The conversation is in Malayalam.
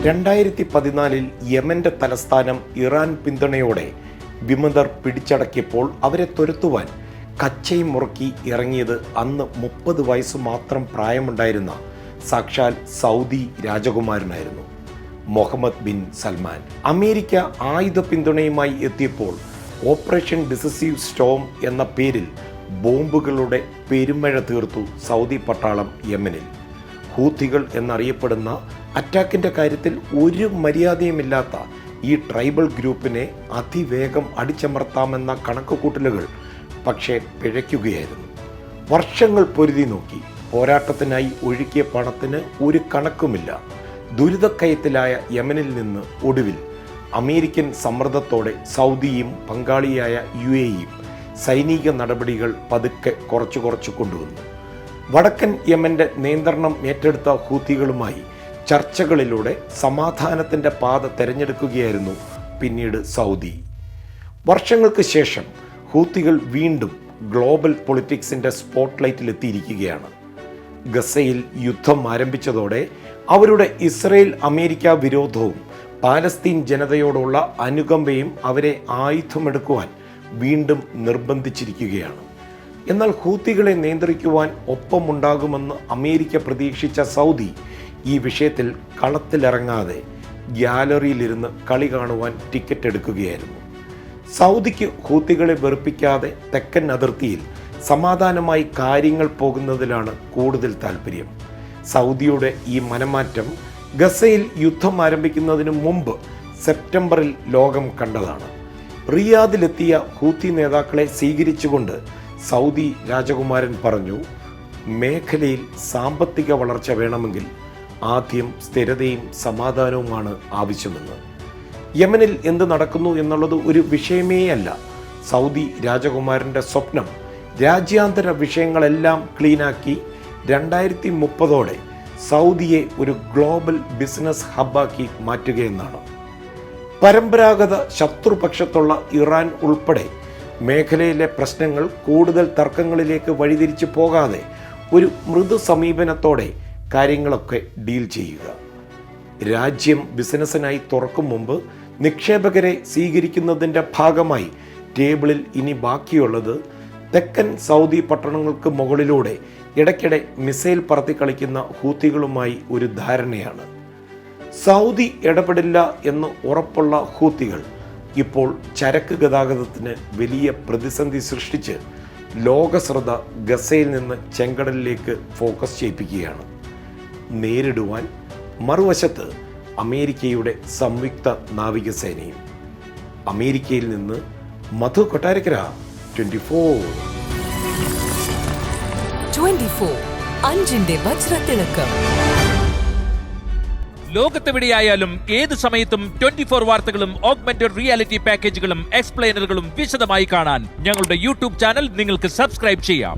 2014 യമന്റെ തലസ്ഥാനം ഇറാൻ പിന്തുണയോടെ വിമതർ പിടിച്ചടക്കിയപ്പോൾ അവരെ തുരത്തുവാൻ കച്ചയും മുറുക്കി ഇറങ്ങിയത് അന്ന് 30 വയസ്സ് മാത്രം പ്രായമുണ്ടായിരുന്ന സാക്ഷാൽ സൗദി രാജകുമാരനായിരുന്നു മുഹമ്മദ് ബിൻ സൽമാൻ. അമേരിക്ക ആയുധ പിന്തുണയുമായി എത്തിയപ്പോൾ ഓപ്പറേഷൻ ഡിസസീവ് സ്റ്റോം എന്ന പേരിൽ ബോംബുകളുടെ പെരുമഴ തീർത്തു സൗദി പട്ടാളം യമനിൽ. ഹൂത്തികൾ എന്നറിയപ്പെടുന്ന അറ്റാക്കിൻ്റെ കാര്യത്തിൽ ഒരു മര്യാദയുമില്ലാത്ത ഈ ട്രൈബൽ ഗ്രൂപ്പിനെ അതിവേഗം അടിച്ചമർത്താമെന്ന കണക്കുകൂട്ടലുകൾ പക്ഷേ പിഴയ്ക്കുകയായിരുന്നു. വർഷങ്ങൾ പൊരുതി നോക്കി. പോരാട്ടത്തിനായി ഒഴുക്കിയ പണത്തിന് ഒരു കണക്കുമില്ല. ദുരിതക്കയത്തിലായ യമനിൽ നിന്ന് ഒടുവിൽ അമേരിക്കൻ സമ്മർദ്ദത്തോടെ സൗദിയും പങ്കാളിയായ UAEയും സൈനിക നടപടികൾ പതുക്കെ കുറച്ചു കൊണ്ടുവന്നു. വടക്കൻ യമന്റെ നിയന്ത്രണം ഏറ്റെടുത്ത ഹൂത്തികളുമായി ചർച്ചകളിലൂടെ സമാധാനത്തിൻ്റെ പാത തിരഞ്ഞെടുക്കുകയായിരുന്നു പിന്നീട് സൗദി. വർഷങ്ങൾക്ക് ശേഷം ഹൂത്തികൾ വീണ്ടും ഗ്ലോബൽ പൊളിറ്റിക്സിൻ്റെ സ്പോട്ട്ലൈറ്റിലെത്തിയിരിക്കുകയാണ്. ഗസയിൽ യുദ്ധം ആരംഭിച്ചതോടെ അവരുടെ ഇസ്രയേൽ അമേരിക്ക വിരോധവും പാലസ്തീൻ ജനതയോടുള്ള അനുകമ്പയും അവരെ ആയുധമെടുക്കുവാൻ വീണ്ടും നിർബന്ധിച്ചിരിക്കുകയാണ്. എന്നാൽ ഹൂത്തികളെ നിയന്ത്രിക്കുവാൻ ഒപ്പമുണ്ടാകുമെന്ന് അമേരിക്ക പ്രതീക്ഷിച്ച സൗദി ഈ വിഷയത്തിൽ കളത്തിലിറങ്ങാതെ ഗ്യാലറിയിലിരുന്ന് കളി കാണുവാൻ ടിക്കറ്റ് എടുക്കുകയായിരുന്നു. സൗദിക്ക് ഹൂത്തികളെ വെറുപ്പിക്കാതെ തെക്കൻ അതിർത്തിയിൽ സമാധാനമായി കാര്യങ്ങൾ പോകുന്നതിലാണ് കൂടുതൽ താല്പര്യം. സൗദിയുടെ ഈ മനമാറ്റം ഗസയിൽ യുദ്ധം ആരംഭിക്കുന്നതിന് മുമ്പ് സെപ്റ്റംബറിൽ ലോകം കണ്ടതാണ്. റിയാദിലെത്തിയ ഹൂത്തി നേതാക്കളെ സ്വീകരിച്ചുകൊണ്ട് സൗദി രാജകുമാരൻ പറഞ്ഞു, മേഖലയിൽ സാമ്പത്തിക വളർച്ച വേണമെങ്കിൽ ആദ്യം സ്ഥിരതയും സമാധാനവുമാണ് ആവശ്യമെന്ന്. യമനിൽ എന്ത് നടക്കുന്നു എന്നുള്ളത് ഒരു വിഷയമേ അല്ല. സൗദി രാജകുമാരൻ്റെ സ്വപ്നം രാജ്യാന്തര വിഷയങ്ങളെല്ലാം ക്ലീനാക്കി 2030 സൗദിയെ ഒരു ഗ്ലോബൽ ബിസിനസ് ഹബ്ബാക്കി മാറ്റുകയെന്നാണ്. പരമ്പരാഗത ശത്രുപക്ഷത്തുള്ള ഇറാൻ ഉൾപ്പെടെ മേഖലയിലെ പ്രശ്നങ്ങൾ കൂടുതൽ തർക്കങ്ങളിലേക്ക് വഴിതിരിച്ചു പോകാതെ ഒരു മൃദു സമീപനത്തോടെ കാര്യങ്ങളൊക്കെ ഡീൽ ചെയ്യുക. രാജ്യം ബിസിനസ്സിനായി തുറക്കും മുമ്പ് നിക്ഷേപകരെ സ്വീകരിക്കുന്നതിൻ്റെ ഭാഗമായി ടേബിളിൽ ഇനി ബാക്കിയുള്ളത് തെക്കൻ സൗദി പട്ടണങ്ങൾക്ക് മുകളിലൂടെ ഇടയ്ക്കിടെ മിസൈൽ പറത്തിക്കളിക്കുന്ന ഹൂത്തികളുമായി ഒരു ധാരണയാണ്. സൗദി ഇടപെടില്ല എന്ന് ഉറപ്പുള്ള ഹൂത്തികൾ ഇപ്പോൾ ചരക്ക് ഗതാഗതത്തിന് വലിയ പ്രതിസന്ധി സൃഷ്ടിച്ച് ലോകശ്രദ്ധ ഗസയിൽ നിന്ന് ചെങ്കടലിലേക്ക് ഫോക്കസ് ചെയ്യിപ്പിക്കുകയാണ്. നേരിടുവാൻ മറുവശത്ത് അമേരിക്കയുടെ സംയുക്ത നാവികസേനയും. അമേരിക്കയിൽ നിന്ന് മധു കൊട്ടാരക്കര, 24 അഞ്ചിന്റെ വജ്രത്തിളക്കം. ലോകത്തെവിടെയായാലും ഏത് സമയത്തും 24 വാർത്തകളും ഓഗ്മെന്റഡ് റിയാലിറ്റി പാക്കേജുകളും എക്സ്പ്ലെയിനറുകളും വിശദമായി കാണാൻ ഞങ്ങളുടെ YouTube ചാനൽ നിങ്ങൾക്ക് സബ്സ്ക്രൈബ് ചെയ്യാം.